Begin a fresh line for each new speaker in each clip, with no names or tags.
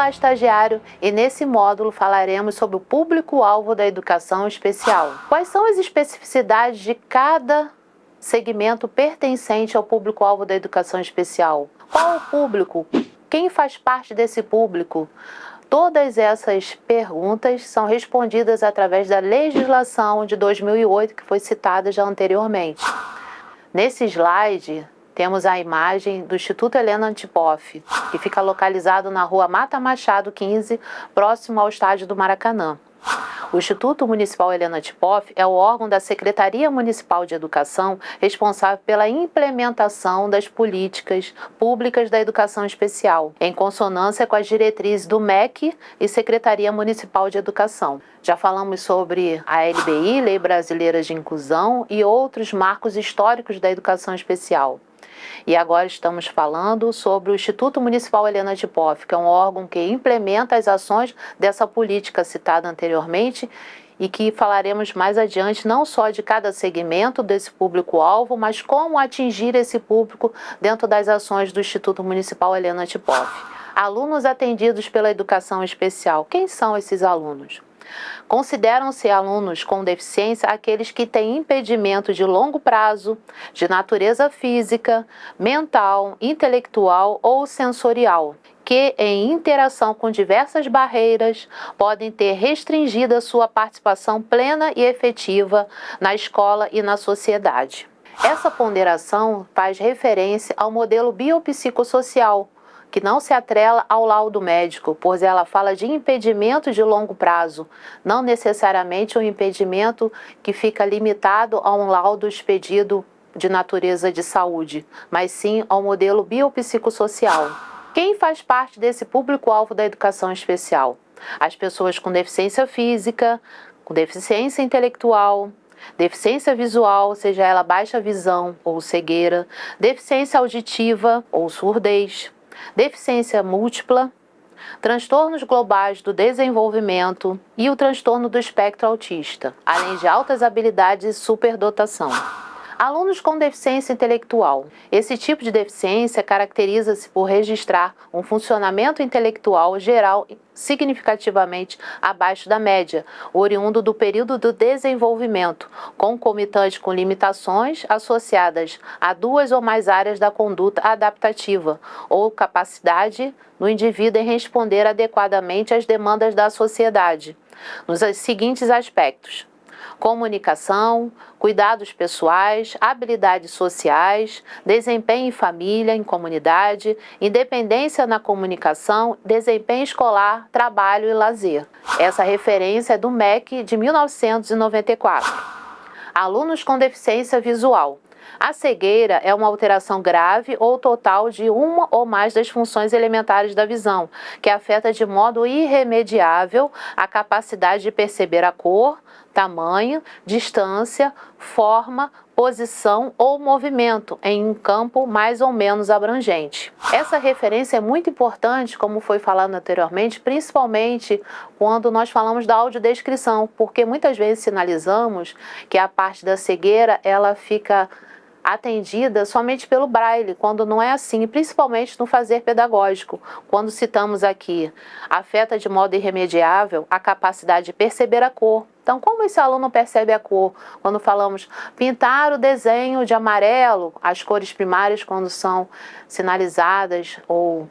Olá, estagiário! E nesse módulo falaremos sobre o público-alvo da educação especial. Quais são as especificidades de cada segmento pertencente ao público-alvo da educação especial? Qual o público? Quem faz parte desse público? Todas essas perguntas são respondidas através da legislação de 2008, que foi citada já anteriormente. Nesse slide, temos a imagem do Instituto Helena Antipoff, que fica localizado na rua Mata Machado 15, próximo ao estádio do Maracanã. O Instituto Municipal Helena Antipoff é o órgão da Secretaria Municipal de Educação responsável pela implementação das políticas públicas da educação especial, em consonância com as diretrizes do MEC e Secretaria Municipal de Educação. Já falamos sobre a LBI, Lei Brasileira de Inclusão, e outros marcos históricos da educação especial. E agora estamos falando sobre o Instituto Municipal Helena Antipoff, que é um órgão que implementa as ações dessa política citada anteriormente e que falaremos mais adiante não só de cada segmento desse público-alvo, mas como atingir esse público dentro das ações do Instituto Municipal Helena Antipoff. Alunos atendidos pela educação especial. Quem são esses alunos? Consideram-se alunos com deficiência aqueles que têm impedimento de longo prazo, de natureza física, mental, intelectual ou sensorial, que, em interação com diversas barreiras, podem ter restringida sua participação plena e efetiva na escola e na sociedade. Essa ponderação faz referência ao modelo biopsicossocial, que não se atrela ao laudo médico, pois ela fala de impedimento de longo prazo, não necessariamente um impedimento que fica limitado a um laudo expedido de natureza de saúde, mas sim ao modelo biopsicossocial. Quem faz parte desse público-alvo da educação especial? As pessoas com deficiência física, com deficiência intelectual, deficiência visual, seja ela baixa visão ou cegueira, deficiência auditiva ou surdez, deficiência múltipla, transtornos globais do desenvolvimento e o transtorno do espectro autista, além de altas habilidades e superdotação. Alunos com deficiência intelectual. Esse tipo de deficiência caracteriza-se por registrar um funcionamento intelectual geral significativamente abaixo da média, oriundo do período do desenvolvimento, concomitante com limitações associadas a duas ou mais áreas da conduta adaptativa ou capacidade no indivíduo em responder adequadamente às demandas da sociedade, nos seguintes aspectos: comunicação, cuidados pessoais, habilidades sociais, desempenho em família, em comunidade, independência na comunicação, desempenho escolar, trabalho e lazer. Essa referência é do MEC de 1994. Alunos com deficiência visual. A cegueira é uma alteração grave ou total de uma ou mais das funções elementares da visão, que afeta de modo irremediável a capacidade de perceber a cor, tamanho, distância, forma, posição ou movimento em um campo mais ou menos abrangente. Essa referência é muito importante, como foi falado anteriormente, principalmente quando nós falamos da audiodescrição, porque muitas vezes sinalizamos que a parte da cegueira ela fica atendida somente pelo braille, quando não é assim, principalmente no fazer pedagógico, quando citamos aqui, afeta de modo irremediável a capacidade de perceber a cor. Então, como esse aluno percebe a cor? Quando falamos pintar o desenho de amarelo, as cores primárias quando são sinalizadas ou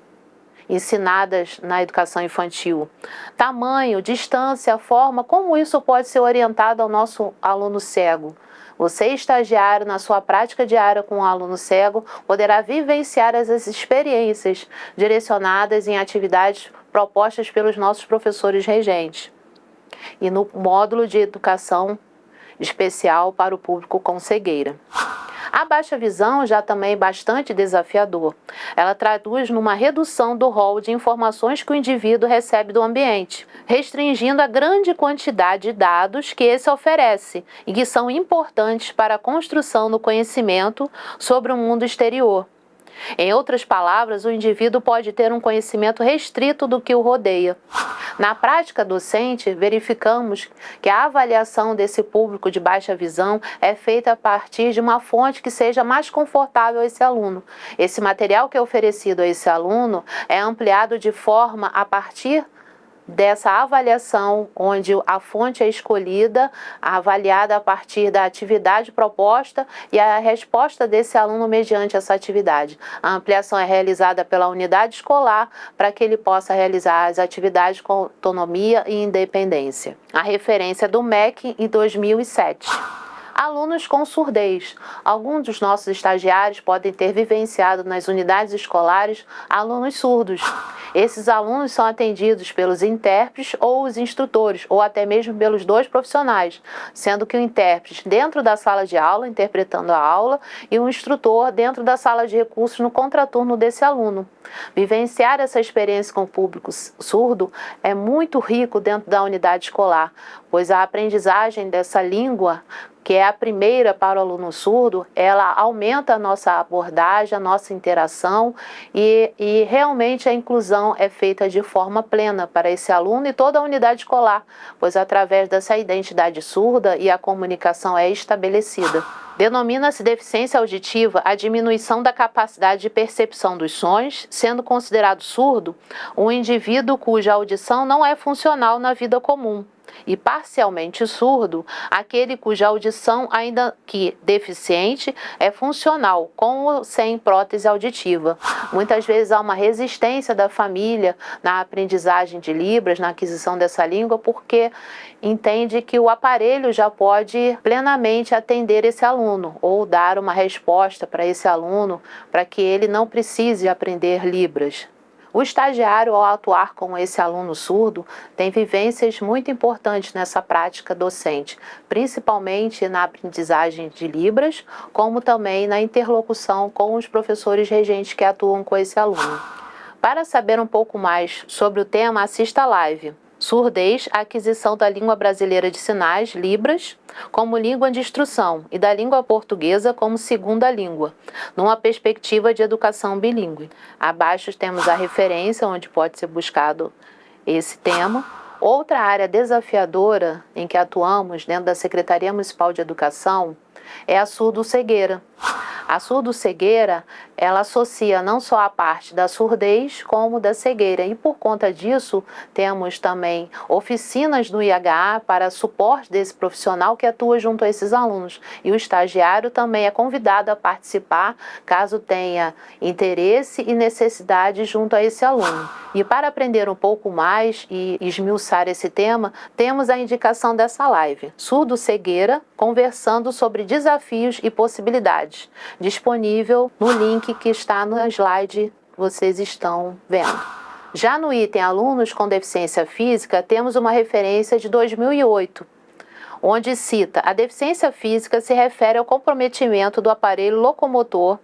ensinadas na educação infantil. Tamanho, distância, forma, como isso pode ser orientado ao nosso aluno cego? Você, estagiário, na sua prática diária com um aluno cego, poderá vivenciar essas experiências direcionadas em atividades propostas pelos nossos professores regentes e no módulo de educação especial para o público com cegueira. A baixa visão já também é bastante desafiador. Ela traduz numa redução do rol de informações que o indivíduo recebe do ambiente, restringindo a grande quantidade de dados que esse oferece e que são importantes para a construção do conhecimento sobre o mundo exterior. Em outras palavras, o indivíduo pode ter um conhecimento restrito do que o rodeia. Na prática docente, verificamos que a avaliação desse público de baixa visão é feita a partir de uma fonte que seja mais confortável a esse aluno. Esse material que é oferecido a esse aluno é ampliado de forma a partir dessa avaliação, onde a fonte é escolhida, avaliada a partir da atividade proposta e a resposta desse aluno mediante essa atividade. A ampliação é realizada pela unidade escolar para que ele possa realizar as atividades com autonomia e independência. A referência do MEC em 2007. Alunos com surdez. Alguns dos nossos estagiários podem ter vivenciado nas unidades escolares alunos surdos. Esses alunos são atendidos pelos intérpretes ou os instrutores, ou até mesmo pelos dois profissionais, sendo que o intérprete dentro da sala de aula, interpretando a aula, e o instrutor dentro da sala de recursos no contraturno desse aluno. Vivenciar essa experiência com o público surdo é muito rico dentro da unidade escolar, pois a aprendizagem dessa língua, que é a primeira para o aluno surdo, ela aumenta a nossa abordagem, a nossa interação e realmente a inclusão é feita de forma plena para esse aluno e toda a unidade escolar, pois através dessa identidade surda e a comunicação é estabelecida. Denomina-se deficiência auditiva a diminuição da capacidade de percepção dos sons, sendo considerado surdo um indivíduo cuja audição não é funcional na vida comum. E parcialmente surdo, aquele cuja audição, ainda que deficiente, é funcional, com ou sem prótese auditiva. Muitas vezes há uma resistência da família na aprendizagem de Libras, na aquisição dessa língua, porque entende que o aparelho já pode plenamente atender esse aluno, ou dar uma resposta para esse aluno, para que ele não precise aprender Libras. O estagiário, ao atuar com esse aluno surdo, tem vivências muito importantes nessa prática docente, principalmente na aprendizagem de Libras, como também na interlocução com os professores regentes que atuam com esse aluno. Para saber um pouco mais sobre o tema, assista a live Surdez, a aquisição da língua brasileira de sinais, Libras, como língua de instrução e da língua portuguesa como segunda língua, numa perspectiva de educação bilíngue. Abaixo temos a referência onde pode ser buscado esse tema. Outra área desafiadora em que atuamos dentro da Secretaria Municipal de Educação é a surdo-cegueira. A surdo-cegueira, ela associa não só a parte da surdez, como da cegueira. E por conta disso, temos também oficinas no IHA para suporte desse profissional que atua junto a esses alunos. E o estagiário também é convidado a participar, caso tenha interesse e necessidade junto a esse aluno. E para aprender um pouco mais e esmiuçar esse tema, temos a indicação dessa live, Surdo-cegueira, conversando sobre desafios e possibilidades, disponível no link que está no slide que vocês estão vendo. Já no item Alunos com Deficiência Física, temos uma referência de 2008, onde cita: a deficiência física se refere ao comprometimento do aparelho locomotor,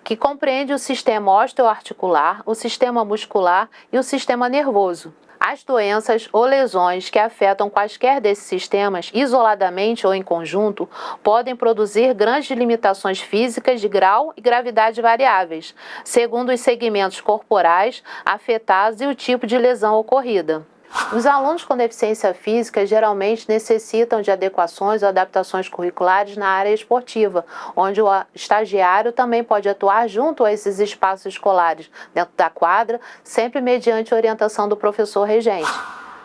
que compreende o sistema osteoarticular, o sistema muscular e o sistema nervoso. As doenças ou lesões que afetam quaisquer desses sistemas, isoladamente ou em conjunto, podem produzir grandes limitações físicas de grau e gravidade variáveis, segundo os segmentos corporais afetados e o tipo de lesão ocorrida. Os alunos com deficiência física geralmente necessitam de adequações ou adaptações curriculares na área esportiva, onde o estagiário também pode atuar junto a esses espaços escolares, dentro da quadra, sempre mediante orientação do professor regente.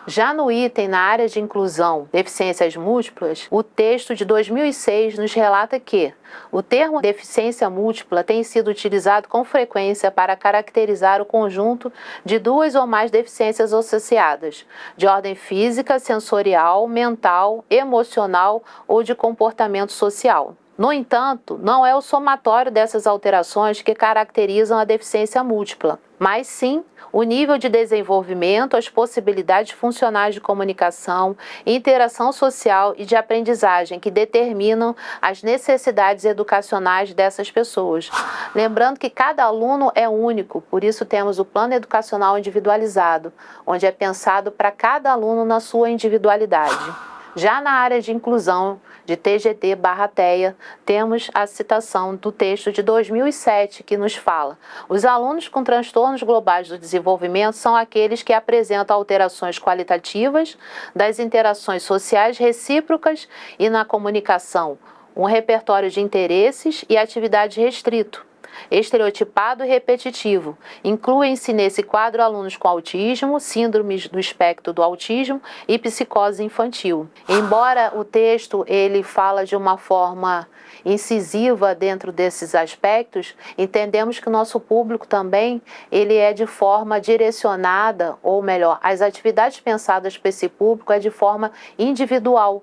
Já no item na área de inclusão, deficiências múltiplas, o texto de 2006 nos relata que o termo deficiência múltipla tem sido utilizado com frequência para caracterizar o conjunto de duas ou mais deficiências associadas, de ordem física, sensorial, mental, emocional ou de comportamento social. No entanto, não é o somatório dessas alterações que caracterizam a deficiência múltipla, mas sim o nível de desenvolvimento, as possibilidades funcionais de comunicação, interação social e de aprendizagem que determinam as necessidades educacionais dessas pessoas. Lembrando que cada aluno é único, por isso temos o plano educacional individualizado, onde é pensado para cada aluno na sua individualidade. Já na área de inclusão de TGD/TEA, temos a citação do texto de 2007 que nos fala: os alunos com transtornos globais do desenvolvimento são aqueles que apresentam alterações qualitativas das interações sociais recíprocas e na comunicação, um repertório de interesses e atividades restrito, estereotipado e repetitivo. Incluem-se nesse quadro alunos com autismo, síndromes do espectro do autismo e psicose infantil. Embora o texto ele fala de uma forma incisiva dentro desses aspectos, entendemos que o nosso público também ele é de forma direcionada, ou melhor, as atividades pensadas para esse público é de forma individual,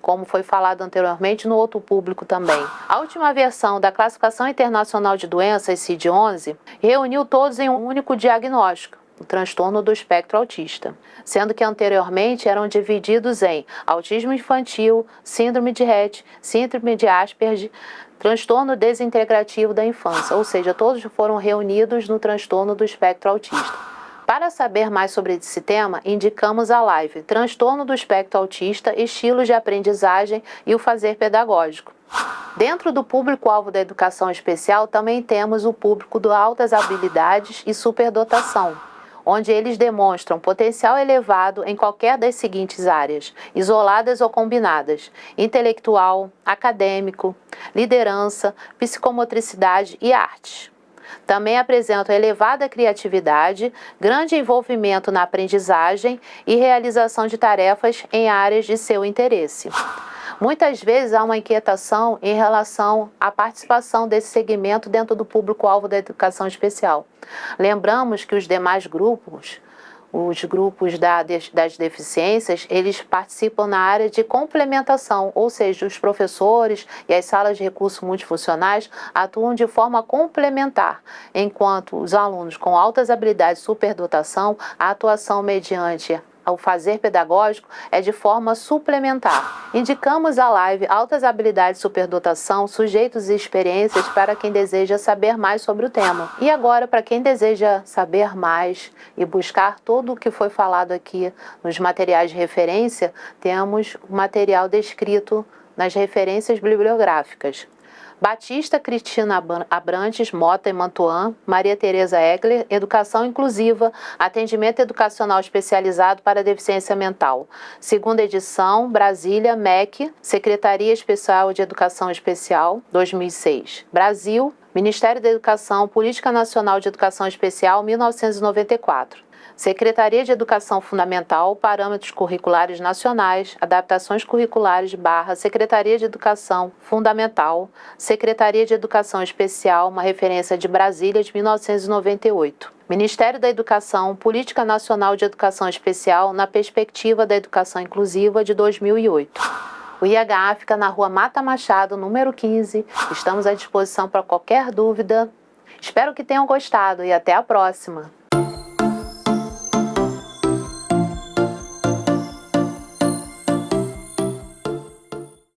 como foi falado anteriormente no outro público também. A última versão da Classificação Internacional de Doenças, CID-11, reuniu todos em um único diagnóstico, o transtorno do espectro autista, sendo que anteriormente eram divididos em autismo infantil, síndrome de Rett, síndrome de Asperger, transtorno desintegrativo da infância, ou seja, todos foram reunidos no transtorno do espectro autista. Para saber mais sobre esse tema, indicamos a live Transtorno do Espectro Autista, Estilos de Aprendizagem e o Fazer Pedagógico. Dentro do público-alvo da educação especial, também temos o público de altas habilidades e superdotação, onde eles demonstram potencial elevado em qualquer das seguintes áreas, isoladas ou combinadas: intelectual, acadêmico, liderança, psicomotricidade e artes. Também apresentam elevada criatividade, grande envolvimento na aprendizagem e realização de tarefas em áreas de seu interesse. Muitas vezes há uma inquietação em relação à participação desse segmento dentro do público-alvo da educação especial. Lembramos que os demais grupos, os grupos das deficiências, eles participam na área de complementação, ou seja, os professores e as salas de recursos multifuncionais atuam de forma complementar, enquanto os alunos com altas habilidades e superdotação, a atuação mediante o fazer pedagógico é de forma suplementar. Indicamos a live Altas Habilidades e Superdotação, Sujeitos e Experiências para quem deseja saber mais sobre o tema. E agora, para quem deseja saber mais e buscar tudo o que foi falado aqui nos materiais de referência, temos o material descrito nas referências bibliográficas. Batista Cristina Abrantes, Mota e Mantuan, Maria Tereza Egler, Educação Inclusiva, Atendimento Educacional Especializado para Deficiência Mental. Segunda edição, Brasília, MEC, Secretaria Especial de Educação Especial, 2006. Brasil, Ministério da Educação, Política Nacional de Educação Especial, 1994. Secretaria de Educação Fundamental, Parâmetros Curriculares Nacionais, Adaptações Curriculares / Secretaria de Educação Fundamental, Secretaria de Educação Especial, uma referência de Brasília de 1998. Ministério da Educação, Política Nacional de Educação Especial na Perspectiva da Educação Inclusiva de 2008. O IHA fica na Rua Mata Machado, número 15. Estamos à disposição para qualquer dúvida. Espero que tenham gostado e até a próxima!